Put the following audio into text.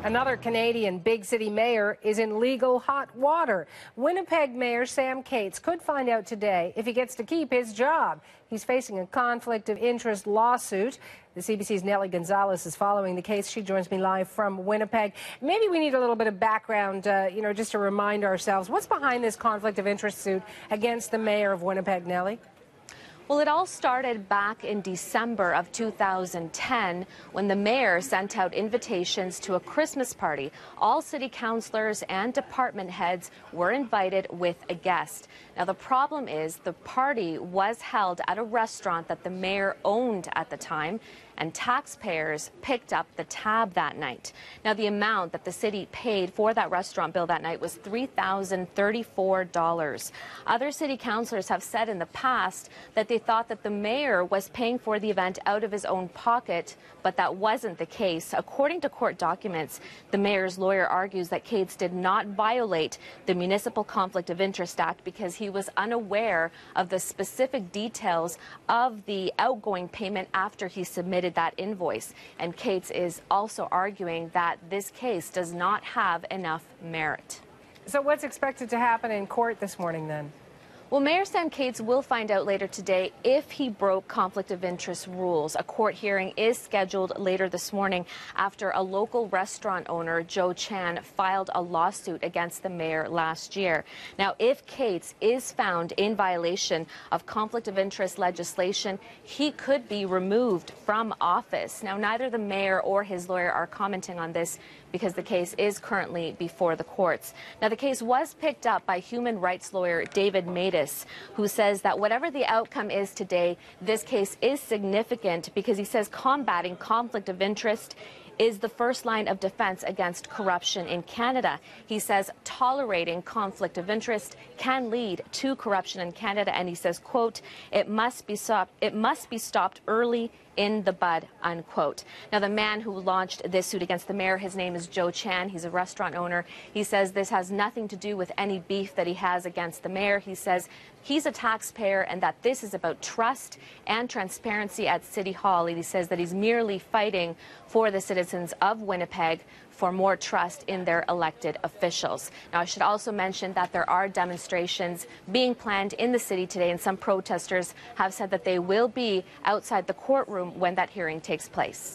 Another Canadian big city mayor is in legal hot water. Winnipeg Mayor Sam Katz could find out today if he gets to keep his job. He's facing a conflict of interest lawsuit. The CBC's Nellie Gonzalez is following the case. She joins me live from Winnipeg. Maybe we need a little bit of background, just to remind ourselves. What's behind this conflict of interest suit against the mayor of Winnipeg, Nellie? Well, it all started back in December of 2010 when the mayor sent out invitations to a Christmas party. All city councillors and department heads were invited with a guest. Now, the problem is the party was held at a restaurant that the mayor owned at the time, and taxpayers picked up the tab that night. Now, the amount that the city paid for that restaurant bill that night was $3,034. Other city councillors have said in the past that they thought that the mayor was paying for the event out of his own pocket, but that wasn't the case. According to court documents, the mayor's lawyer argues that Katz did not violate the Municipal Conflict of Interest Act because he was unaware of the specific details of the outgoing payment after he submitted that invoice. And Katz is also arguing that this case does not have enough merit. So what's expected to happen in court this morning then? Well, Mayor Sam Katz will find out later today if he broke conflict of interest rules. A court hearing is scheduled later this morning after a local restaurant owner, Joe Chan, filed a lawsuit against the mayor last year. Now, if Katz is found in violation of conflict of interest legislation, he could be removed from office. Now, neither the mayor or his lawyer are commenting on this because the case is currently before the courts. Now, the case was picked up by human rights lawyer David Matus, who says that whatever the outcome is today, this case is significant because he says combating conflict of interest is the first line of defense against corruption in Canada. He says tolerating conflict of interest can lead to corruption in Canada, and he says, quote, it must be stopped early in the bud, unquote. Now, the man who launched this suit against the mayor, his name is Joe Chan. He's a restaurant owner. He says this has nothing to do with any beef that he has against the mayor. He says he's a taxpayer and that this is about trust and transparency at City Hall. And he says that he's merely fighting for the citizens of Winnipeg for more trust in their elected officials. Now, I should also mention that there are demonstrations being planned in the city today, and some protesters have said that they will be outside the courtroom when that hearing takes place.